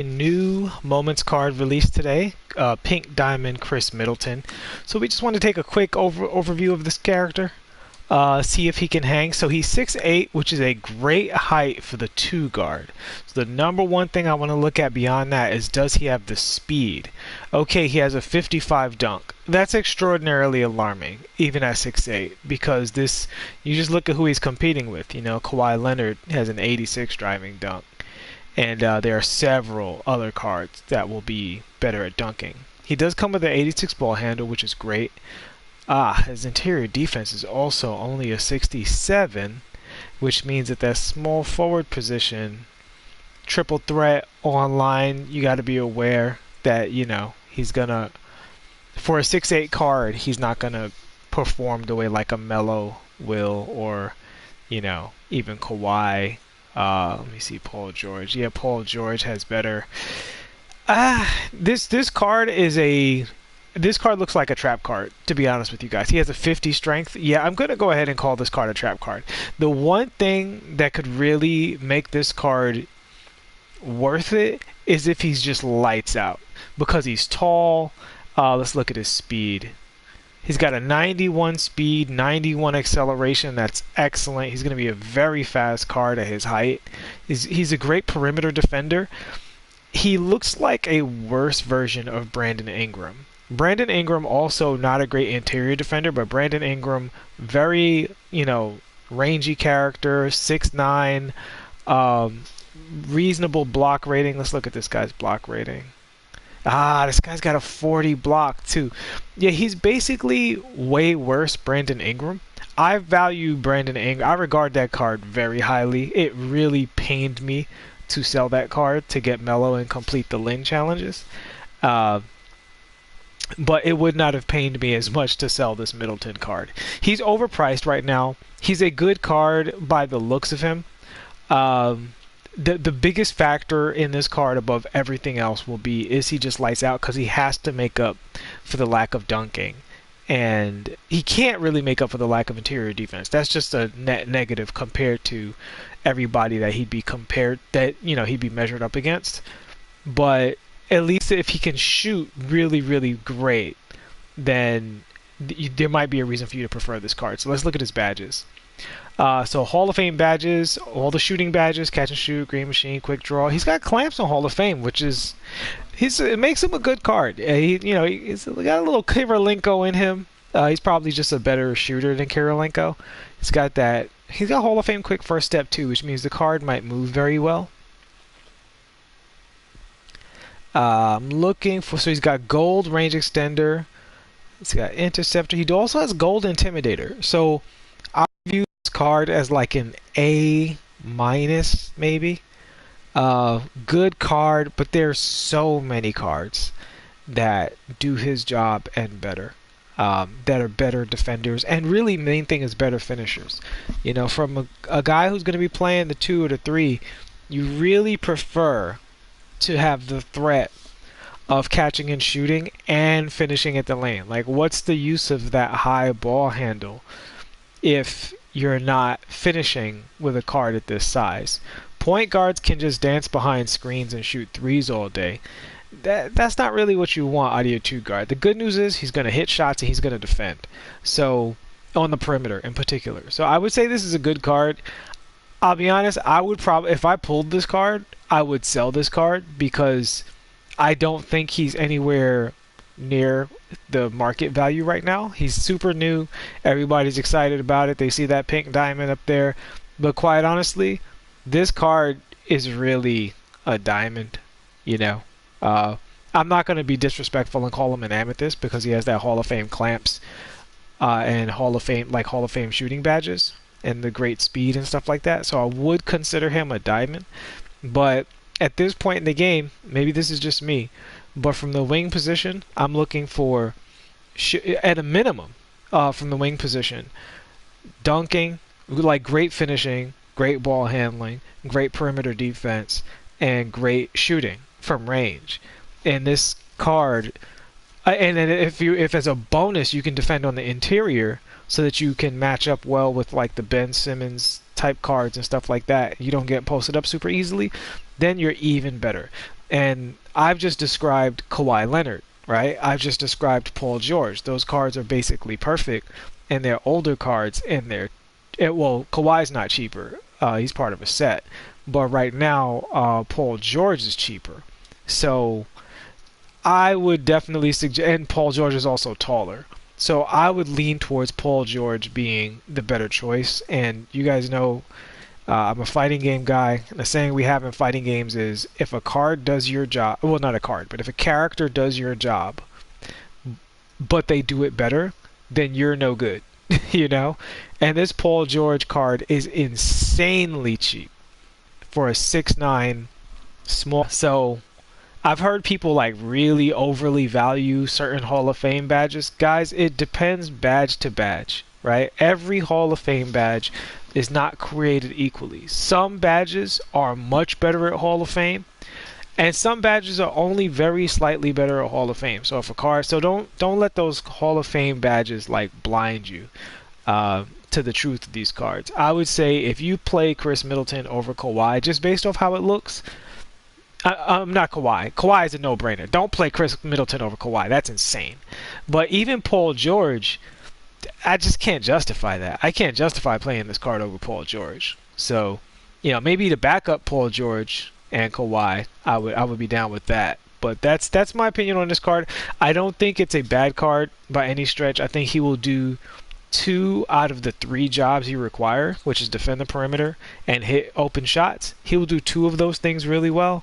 New Moments card released today, Pink Diamond Khris Middleton. So we just want to take a quick overview of this character, see if he can hang. So he's 6'8", which is a great height for the 2 guard. So the number one thing I want to look at beyond that is, does he have the speed? Okay, he has a 55 dunk. That's extraordinarily alarming, even at 6'8", because this, you just look at who he's competing with. You know, Kawhi Leonard has an 86 driving dunk. And there are several other cards that will be better at dunking. He does come with an 86 ball handle, which is great. His interior defense is also only a 67, which means that small forward position, triple threat online, you got to be aware that, you know, he's going to, for a 6'8 card, he's not going to perform the way like a Melo will, or, you know, even Kawhi. Let me see, Paul George. Yeah, Paul George has better. This card looks like a trap card, to be honest with you guys. He has a 50 strength. Yeah, I'm gonna go ahead and call this card a trap card. The one thing that could really make this card worth it is if he's just lights out, because he's tall. Let's look at his speed. He's got a 91 speed, 91 acceleration. That's excellent. He's going to be a very fast card at his height. He's a great perimeter defender. He looks like a worse version of Brandon Ingram. Brandon Ingram also not a great interior defender, but Brandon Ingram, very, you know, rangy character, 6'9", reasonable block rating. Let's look at this guy's block rating. This guy's got a 40 block too. Yeah, he's basically way worse Brandon Ingram. I value Brandon Ingram. I regard that card very highly. It really pained me to sell that card to get Melo and complete the Lin challenges. But it would not have pained me as much to sell this Middleton card. He's overpriced right now. He's a good card by the looks of him. The biggest factor in this card above everything else will be, is he just lights out? Because he has to make up for the lack of dunking, and he can't really make up for the lack of interior defense. That's just a net negative compared to everybody that he'd be measured up against. But at least if he can shoot really, really great, then there might be a reason for you to prefer this card. So let's look at his badges. So Hall of Fame badges, all the shooting badges, catch and shoot, green machine, quick draw. He's got clamps on Hall of Fame, which is, it makes him a good card. He's got a little Kirilenko in him. He's probably just a better shooter than Kirilenko. He's got Hall of Fame quick first step too, which means the card might move very well. I'm looking for, so he's got gold range extender. He's got interceptor. He also has gold intimidator. So I view this card as like an A minus maybe. Good card, but there's so many cards that do his job and better. That are better defenders, and really main thing is better finishers. You know, from a guy who's going to be playing the 2 or the 3, you really prefer to have the threat of catching and shooting and finishing at the lane. Like, what's the use of that high ball handle if you're not finishing with a card at this size? Point guards can just dance behind screens and shoot threes all day. That's not really what you want out of your 2 guard. The good news is he's going to hit shots and he's going to defend. So, on the perimeter in particular. So I would say this is a good card. I'll be honest, I would probably, if I pulled this card, I would sell this card, because I don't think he's anywhere near the market value right now. He's super new. Everybody's excited about it. They see that pink diamond up there. But quite honestly, this card is really a diamond, you know. I'm not going to be disrespectful and call him an amethyst, because he has that Hall of Fame clamps and Hall of Fame shooting badges and the great speed and stuff like that. So I would consider him a diamond. But at this point in the game, maybe this is just me, but from the wing position, I'm looking for, at a minimum, from the wing position, dunking, like great finishing, great ball handling, great perimeter defense, and great shooting from range. And this card, and then if as a bonus you can defend on the interior, so that you can match up well with like the Ben Simmons type cards and stuff like that, you don't get posted up super easily, then you're even better. And I've just described Kawhi Leonard, right? I've just described Paul George. Those cards are basically perfect, and they're older cards, and well, Kawhi's not cheaper. He's part of a set, but right now, Paul George is cheaper. So I would definitely suggest, and Paul George is also taller. So I would lean towards Paul George being the better choice. And you guys know I'm a fighting game guy. The saying we have in fighting games is if a card does your job, well, not a card, but if a character does your job, but they do it better, then you're no good. You know? And this Paul George card is insanely cheap for a 6'9" small. So I've heard people like really overly value certain Hall of Fame badges. Guys, it depends badge to badge, right? Every Hall of Fame badge is not created equally. Some badges are much better at Hall of Fame, and some badges are only very slightly better at Hall of Fame. So if a card, so don't let those Hall of Fame badges like blind you to the truth of these cards. I would say if you play Khris Middleton over Kawhi, just based off how it looks, not Kawhi. Kawhi is a no-brainer. Don't play Khris Middleton over Kawhi. That's insane. But even Paul George, I just can't justify that. I can't justify playing this card over Paul George. So, you know, maybe to back up Paul George and Kawhi, I would be down with that. But that's my opinion on this card. I don't think it's a bad card by any stretch. I think he will do 2 out of the 3 jobs you require, which is defend the perimeter and hit open shots. He will do 2 of those things really well.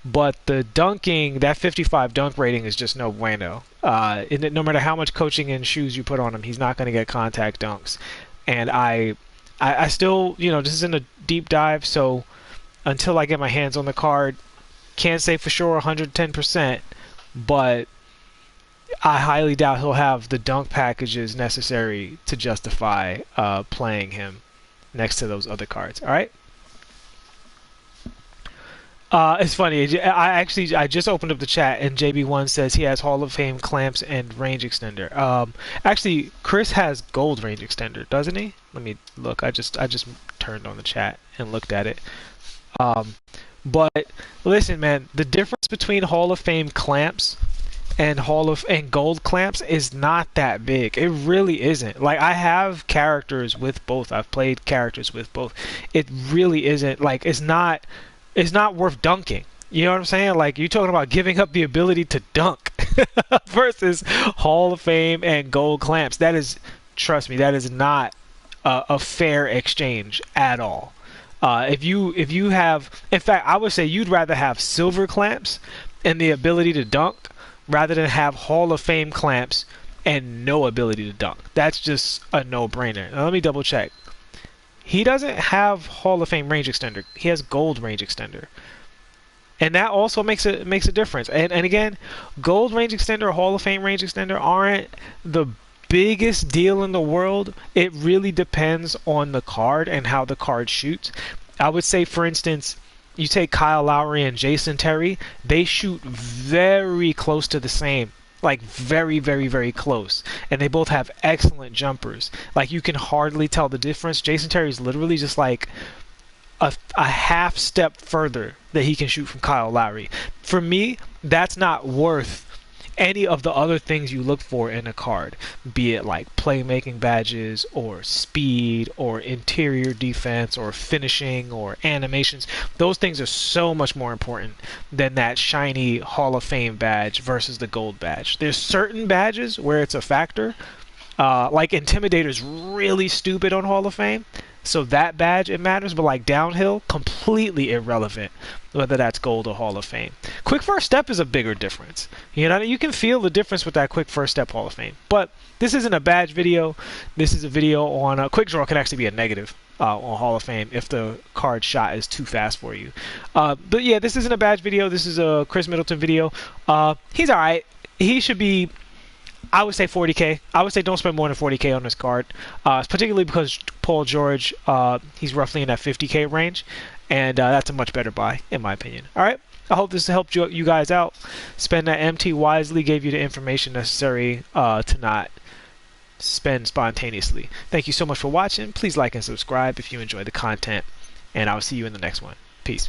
But the dunking, that 55 dunk rating is just no bueno. No matter how much coaching and shoes you put on him, he's not going to get contact dunks. And I still, you know, this isn't a deep dive, so until I get my hands on the card, can't say for sure 110%, but I highly doubt he'll have the dunk packages necessary to justify playing him next to those other cards. All right. It's funny. I just opened up the chat and JB1 says he has Hall of Fame clamps and range extender. Actually, Khris has gold range extender, doesn't he? Let me look. I just turned on the chat and looked at it. But listen, man, the difference between Hall of Fame clamps and gold clamps is not that big. It really isn't. Like, I have characters with both. I've played characters with both. It really isn't. Like, it's not worth dunking. You know what I'm saying? Like, you're talking about giving up the ability to dunk versus Hall of Fame and gold clamps. That is, trust me, that is not a fair exchange at all. If you have, in fact, I would say you'd rather have silver clamps and the ability to dunk rather than have Hall of Fame clamps and no ability to dunk. That's just a no-brainer. Now, let me double check. He doesn't have Hall of Fame range extender. He has gold range extender. And that also makes a difference. And again, gold range extender or Hall of Fame range extender aren't the biggest deal in the world. It really depends on the card and how the card shoots. I would say, for instance, you take Kyle Lowry and Jason Terry, they shoot very close to the same. Like, very, very, very close. And they both have excellent jumpers. Like, you can hardly tell the difference. Jason Terry is literally just like a half step further that he can shoot from Kyle Lowry. For me, that's not worth any of the other things you look for in a card, be it like playmaking badges or speed or interior defense or finishing or animations. Those things are so much more important than that shiny Hall of Fame badge versus the gold badge. There's certain badges where it's a factor, like Intimidator's really stupid on Hall of Fame, so that badge, it matters, but like downhill, completely irrelevant whether that's gold or Hall of Fame. Quick first step is a bigger difference. You know, you can feel the difference with that quick first step Hall of Fame. But this isn't a badge video. This is a video on a quick draw. Can actually be a negative on Hall of Fame if the card shot is too fast for you. But yeah, this isn't a badge video. This is a Khris Middleton video. He's all right. He should be, I would say 40K. I would say don't spend more than 40K on this card, particularly because Paul George, he's roughly in that 50K range, and that's a much better buy, in my opinion. All right, I hope this helped you guys out. Spend that MT wisely, gave you the information necessary to not spend spontaneously. Thank you so much for watching. Please like and subscribe if you enjoy the content, and I'll see you in the next one. Peace.